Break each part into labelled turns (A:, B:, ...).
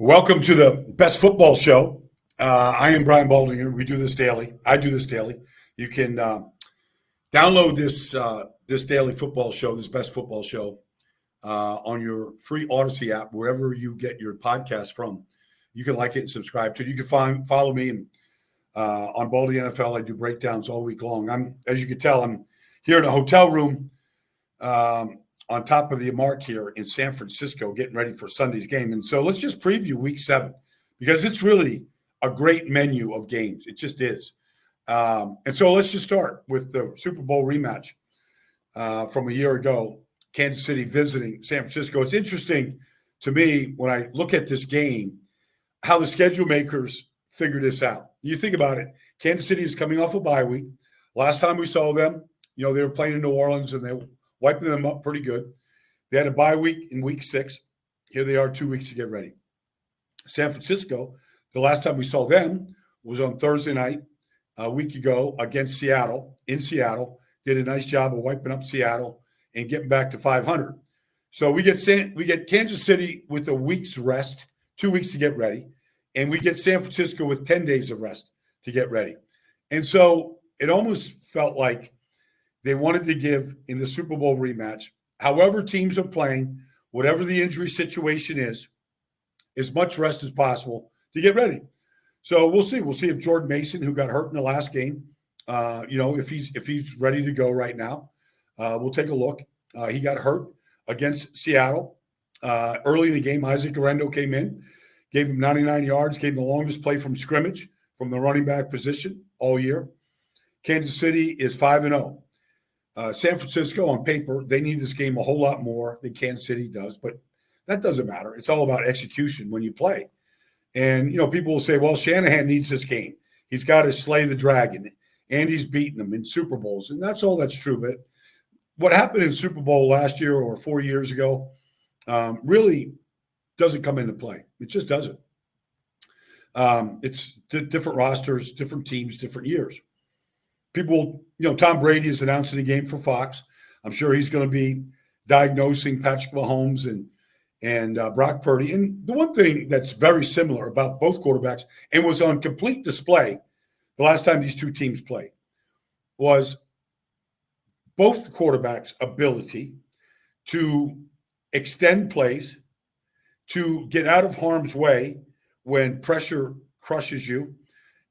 A: Welcome to the Best Football Show. I am Brian Baldinger. We do this daily. I do this daily. You can download this daily football show, this Best Football Show, on your free Odyssey app, wherever you get your podcast from. You can like it and subscribe to it. You can follow me on Baldy NFL. I do breakdowns all week long. As you can tell, I'm here in a hotel room on top of the Mark here in San Francisco, getting ready for Sunday's game. And so let's just preview week 7, because it's really a great menu of games. It just is. And so let's just start with the Super Bowl rematch from a year ago, Kansas City visiting San Francisco. It's interesting to me when I look at this game, how the schedule makers figure this out. You think about it, Kansas City is coming off a bye week. Last time we saw them, they were playing in New Orleans and they wiping them up pretty good. They had a bye week in week 6. Here they are 2 weeks to get ready. San Francisco, the last time we saw them was on Thursday night a week ago against Seattle, in Seattle. Did a nice job of wiping up Seattle and getting back to 500. So we get Kansas City with a week's rest, 2 weeks to get ready, and we get San Francisco with 10 days of rest to get ready. And so it almost felt like they wanted to give in the Super Bowl rematch, however teams are playing, whatever the injury situation is, as much rest as possible to get ready. So we'll see. We'll see if Jordan Mason, who got hurt in the last game, if he's ready to go right now. We'll take a look. He got hurt against Seattle early in the game. Isaac Guerrero came in, gave him 99 yards, gave him the longest play from scrimmage from the running back position all year. Kansas City is 5-0. San Francisco, on paper, they need this game a whole lot more than Kansas City does, but that doesn't matter. It's all about execution when you play. And, people will say, well, Shanahan needs this game. He's got to slay the dragon, and he's beaten them in Super Bowls. And that's all that's true. But what happened in Super Bowl last year or 4 years ago really doesn't come into play. It just doesn't. It's different rosters, different teams, different years. People, Tom Brady is announcing a game for Fox. I'm sure he's going to be diagnosing Patrick Mahomes and Brock Purdy. And the one thing that's very similar about both quarterbacks and was on complete display the last time these two teams played was both quarterbacks' ability to extend plays, to get out of harm's way when pressure crushes you,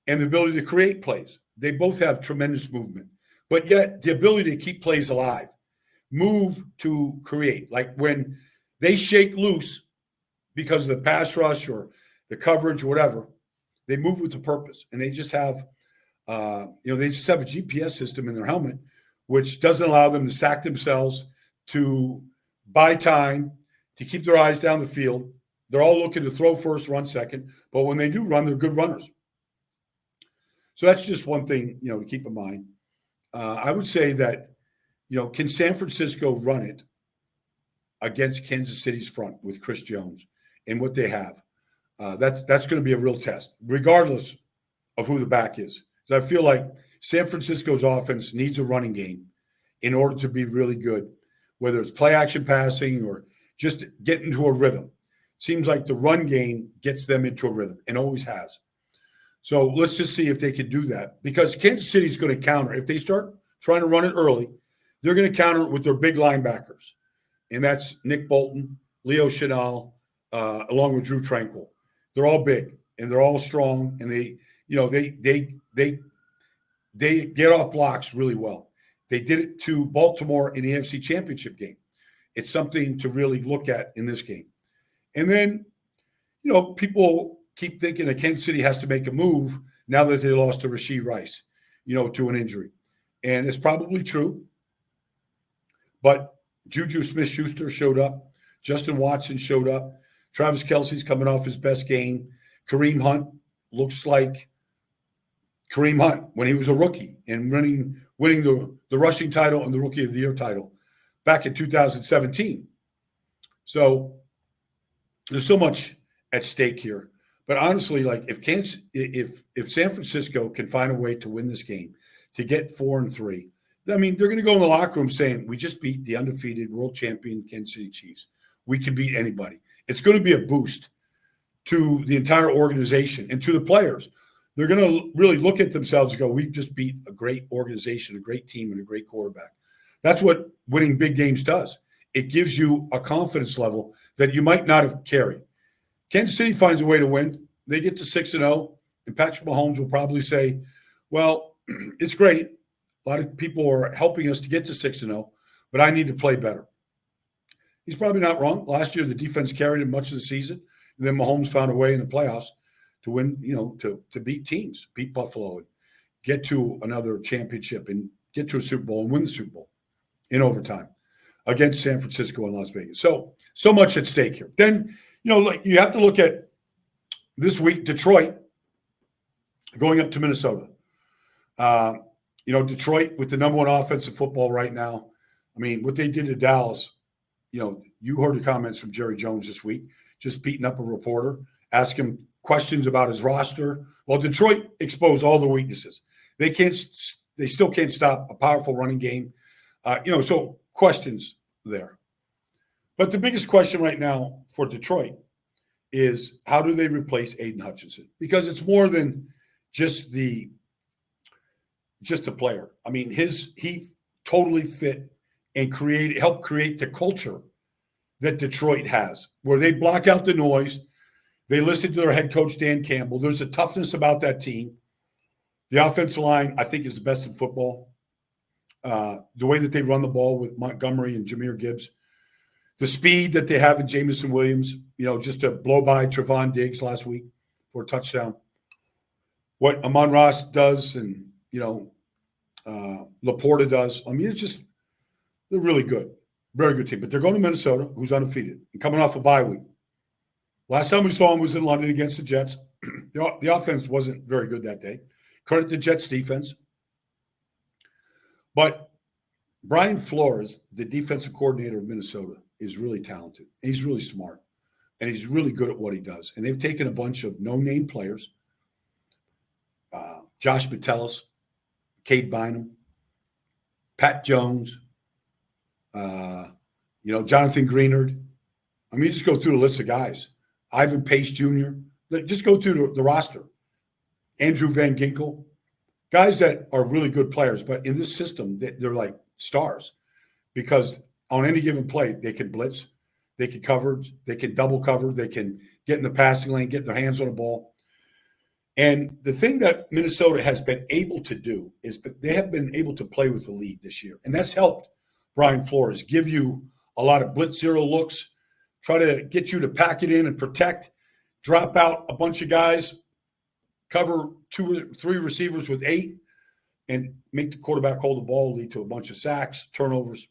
A: and the ability to create plays. They both have tremendous movement, but yet the ability to keep plays alive, move to create. Like when they shake loose because of the pass rush or the coverage or whatever, they move with a purpose, and they just have, they just have a GPS system in their helmet, which doesn't allow them to sack themselves, to buy time, to keep their eyes down the field. They're all looking to throw first, run second, but when they do run, they're good runners. So that's just one thing, to keep in mind. I would say that, can San Francisco run it against Kansas City's front with Chris Jones and what they have? That's going to be a real test, regardless of who the back is. So I feel like San Francisco's offense needs a running game in order to be really good, whether it's play action passing or just get into a rhythm. Seems like the run game gets them into a rhythm and always has. So let's just see if they can do that, because Kansas City is going to counter. If they start trying to run it early, they're going to counter it with their big linebackers. And that's Nick Bolton, Leo Chenal, along with Drew Tranquill. They're all big and they're all strong, and they get off blocks really well. They did it to Baltimore in the NFC Championship game. It's something to really look at in this game. And then, people keep thinking that Kansas City has to make a move now that they lost to Rashee Rice, to an injury. And it's probably true. But Juju Smith-Schuster showed up. Justin Watson showed up. Travis Kelce's coming off his best game. Kareem Hunt looks like Kareem Hunt when he was a rookie and winning the rushing title and the Rookie of the Year title back in 2017. So there's so much at stake here. But honestly, like if San Francisco can find a way to win this game, to get 4-3, I mean, they're going to go in the locker room saying, we just beat the undefeated world champion Kansas City Chiefs. We can beat anybody. It's going to be a boost to the entire organization and to the players. They're going to really look at themselves and go, we just beat a great organization, a great team, and a great quarterback. That's what winning big games does. It gives you a confidence level that you might not have carried. Kansas City finds a way to win. They get to 6-0, and Patrick Mahomes will probably say, well, it's great. A lot of people are helping us to get to 6-0, but I need to play better. He's probably not wrong. Last year, the defense carried him much of the season, and then Mahomes found a way in the playoffs to win, to beat teams, beat Buffalo, and get to another championship and get to a Super Bowl and win the Super Bowl in overtime against San Francisco and Las Vegas. So much at stake here. Then, you have to look at this week, Detroit going up to Minnesota. Detroit with the number one offensive football right now. I mean, what they did to Dallas, you heard the comments from Jerry Jones this week, just beating up a reporter, asking him questions about his roster. Well, Detroit exposed all the weaknesses. They still can't stop a powerful running game. So questions there. But the biggest question right now for Detroit is how do they replace Aiden Hutchinson? Because it's more than just a player. I mean, he totally fit and helped create the culture that Detroit has, where they block out the noise. They listen to their head coach, Dan Campbell. There's a toughness about that team. The offensive line, I think, is the best in football. The way that they run the ball with Montgomery and Jahmyr Gibbs. The speed that they have in Jamison Williams, just to blow by Trevon Diggs last week for a touchdown. What Amon-Ra does and, Laporta does. I mean, they're really good. Very good team. But they're going to Minnesota, who's undefeated, and coming off a bye week. Last time we saw them was in London against the Jets. The offense wasn't very good that day. Credit the Jets defense. But Brian Flores, the defensive coordinator of Minnesota, is really talented. And he's really smart. And he's really good at what he does. And they've taken a bunch of no-name players. Josh Metellus, Cade Bynum, Pat Jones, Jonathan Greenard. I mean, just go through the list of guys. Ivan Pace Jr. Just go through the roster. Andrew Van Ginkel. Guys that are really good players, but in this system, they're like stars because on any given play, they can blitz, they can cover, they can double cover, they can get in the passing lane, get their hands on the ball. And the thing that Minnesota has been able to do is they have been able to play with the lead this year. And that's helped Brian Flores give you a lot of blitz zero looks, try to get you to pack it in and protect, drop out a bunch of guys, cover 2 or 3 receivers with 8, and make the quarterback hold the ball, lead to a bunch of sacks, turnovers.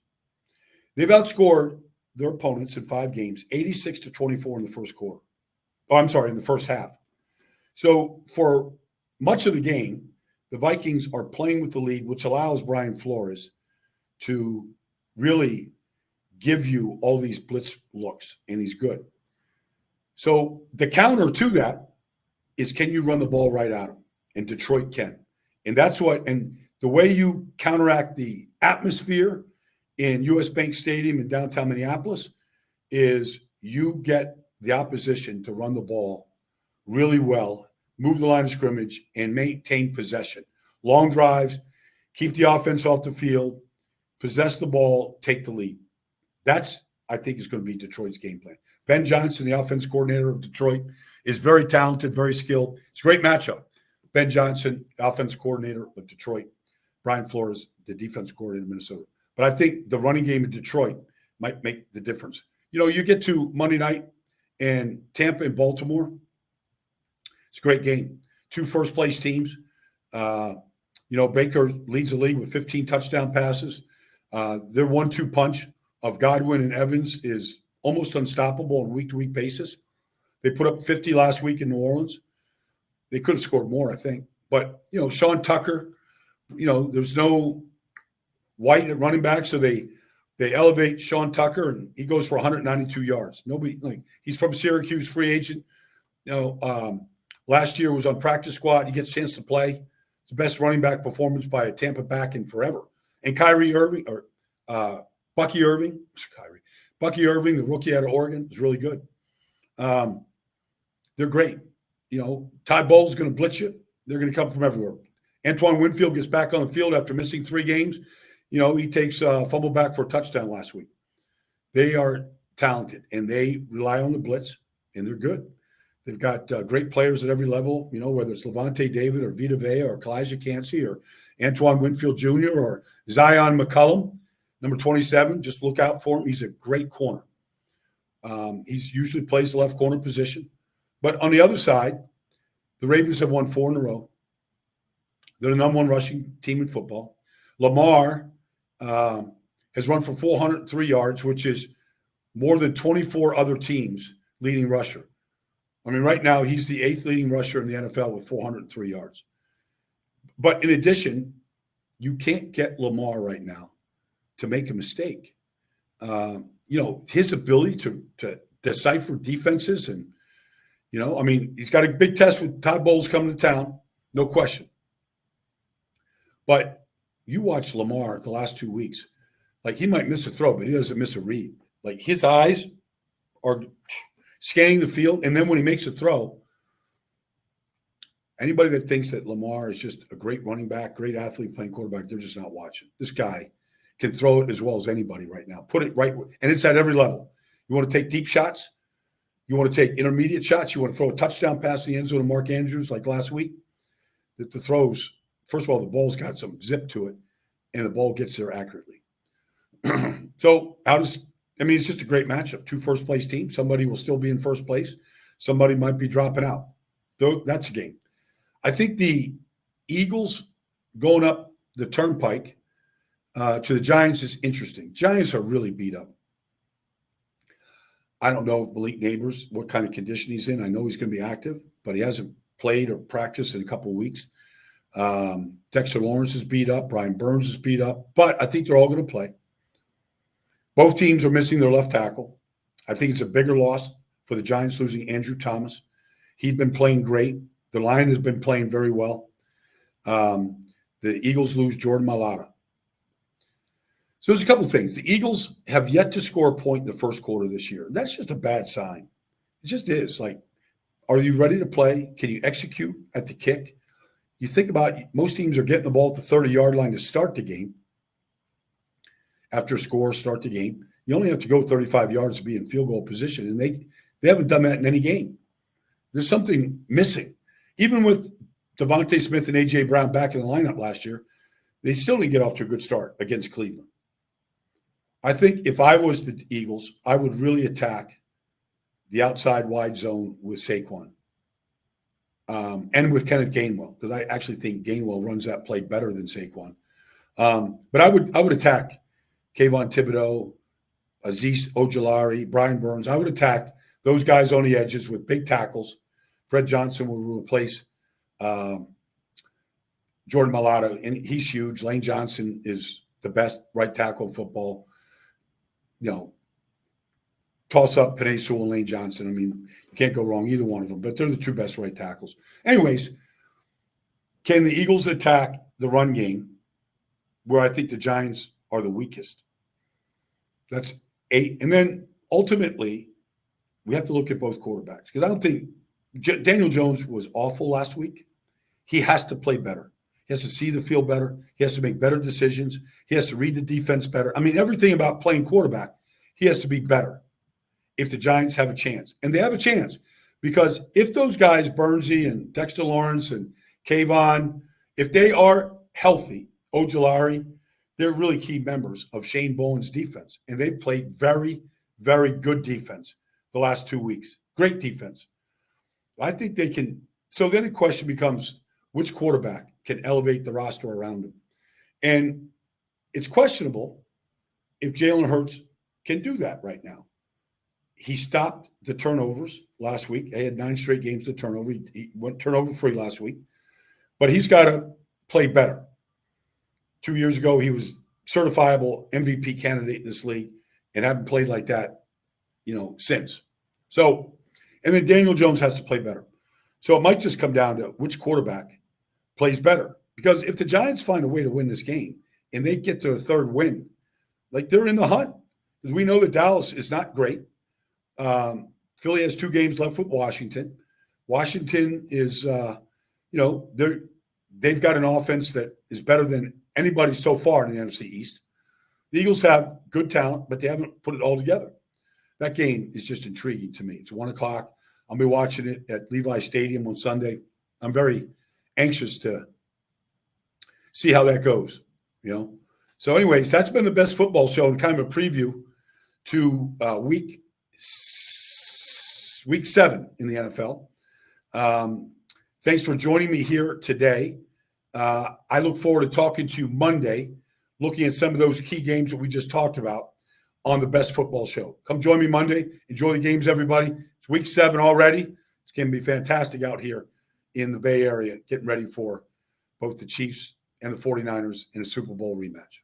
A: They've outscored their opponents in 5 games, 86-24 in the first quarter. In the first half. So for much of the game, the Vikings are playing with the lead, which allows Brian Flores to really give you all these blitz looks, and he's good. So the counter to that is, can you run the ball right at him? And Detroit can. And the way you counteract the atmosphere in US Bank Stadium in downtown Minneapolis is you get the opposition to run the ball really well, move the line of scrimmage, and maintain possession. Long drives, keep the offense off the field, possess the ball, take the lead. That's, I think, is going to be Detroit's game plan. Ben Johnson, the offense coordinator of Detroit, is very talented, very skilled. It's a great matchup. Ben Johnson, offense coordinator of Detroit. Brian Flores, the defense coordinator of Minnesota. But I think the running game of Detroit might make the difference. You get to Monday night and Tampa and Baltimore. It's a great game. 2 first-place teams. Baker leads the league with 15 touchdown passes. Their 1-2 punch of Godwin and Evans is almost unstoppable on a week-to-week basis. They put up 50 last week in New Orleans. They could have scored more, I think. But, Sean Tucker, there's no White at running back, so they elevate Sean Tucker, and he goes for 192 yards. He's from Syracuse, free agent. Last year was on practice squad. He gets a chance to play. It's the best running back performance by a Tampa back in forever. And Bucky Irving, the rookie out of Oregon, is really good. they're great. Ty Bowles is going to blitz you. They're going to come from everywhere. Antoine Winfield gets back on the field after missing 3 games. He takes a fumble back for a touchdown last week. They are talented, and they rely on the blitz, and they're good. They've got great players at every level, whether it's Levante David or Vita Vea or Kalijah Cansey or Antoine Winfield Jr. or Zion McCullum, number 27. Just look out for him. He's a great corner. He's usually plays the left corner position. But on the other side, the Ravens have won 4 in a row. They're the number 1 rushing team in football. Lamar has run for 403 yards, which is more than 24 other teams' leading rusher. I mean, right now, he's the 8th leading rusher in the NFL with 403 yards. But in addition, you can't get Lamar right now to make a mistake. His ability to decipher defenses and, he's got a big test with Todd Bowles coming to town, no question. But you watch Lamar the last 2 weeks, like he might miss a throw, but he doesn't miss a read. Like his eyes are scanning the field, and then when he makes a throw, anybody that thinks that Lamar is just a great running back, great athlete playing quarterback, they're just not watching. This guy can throw it as well as anybody right now. Put it right, and it's at every level. You want to take deep shots? You want to take intermediate shots? You want to throw a touchdown pass in the end zone to Mark Andrews like last week? That the throws, first of all, the ball's got some zip to it, and the ball gets there accurately. So it's just a great matchup. 2 first-place teams. Somebody will still be in first place. Somebody might be dropping out. So that's a game. I think the Eagles going up the turnpike to the Giants is interesting. Giants are really beat up. I don't know if Malik Neighbors, what kind of condition he's in. I know he's going to be active, but he hasn't played or practiced in a couple of weeks. Dexter Lawrence is beat up. Brian Burns is beat up. But I think they're all going to play. Both teams are missing their left tackle. I think it's a bigger loss for the Giants losing Andrew Thomas. He'd been playing great. The line has been playing very well. The Eagles lose Jordan Mailata. So there's a couple of things. The Eagles have yet to score a point in the first quarter this year. That's just a bad sign. It just is. Like, are you ready to play? Can you execute at the kick? You think about most teams are getting the ball at the 30-yard line to start the game. After a score, start the game. You only have to go 35 yards to be in field goal position, and they haven't done that in any game. There's something missing. Even with Devontae Smith and A.J. Brown back in the lineup last year, they still didn't get off to a good start against Cleveland. I think if I was the Eagles, I would really attack the outside wide zone with Saquon and with Kenneth Gainwell, because I actually think Gainwell runs that play better than Saquon. But I would attack Kayvon Thibodeau, Azeez Ojulari, Brian Burns. I would attack those guys on the edges with big tackles. Fred Johnson will replace Jordan Mailata, and he's huge. Lane Johnson is the best right tackle in football. Toss up Penei Sewell and Lane Johnson. I mean, you can't go wrong either one of them, but they're the 2 best right tackles. Anyways, can the Eagles attack the run game where I think the Giants are the weakest? That's 8. And then ultimately, we have to look at both quarterbacks, because I don't think Daniel Jones was awful last week. He has to play better. He has to see the field better. He has to make better decisions. He has to read the defense better. I mean, everything about playing quarterback, he has to be better if the Giants have a chance. And they have a chance, because if those guys, Burnsy and Dexter Lawrence and Kayvon, if they are healthy, Ojulari, they're really key members of Shane Bowen's defense. And they've played very, very good defense the last 2 weeks. Great defense. I think they can. So then the question becomes, which quarterback can elevate the roster around him? And it's questionable if Jalen Hurts can do that right now. He stopped the turnovers last week. He had 9 straight games to turnover. He went turnover free last week. But he's got to play better. 2 years ago, he was certifiable MVP candidate in this league and haven't played like that, since. So, and then Daniel Jones has to play better. So it might just come down to which quarterback plays better. Because if the Giants find a way to win this game and they get to a 3rd win, like they're in the hunt. Because we know that Dallas is not great. Philly has 2 games left with Washington. Washington is, they've got an offense that is better than anybody so far in the NFC East. The Eagles have good talent, but they haven't put it all together. That game is just intriguing to me. It's 1 o'clock. I'll be watching it at Levi Stadium on Sunday. I'm very anxious to see how that goes, So anyways, that's been the best football show and kind of a preview to week 7 in the NFL. Thanks for joining me here today. I look forward to talking to you Monday, looking at some of those key games that we just talked about on the Best Football Show. Come join me Monday. Enjoy the games, everybody. It's week 7 already. It's going to be fantastic out here in the Bay Area, getting ready for both the Chiefs and the 49ers in a Super Bowl rematch.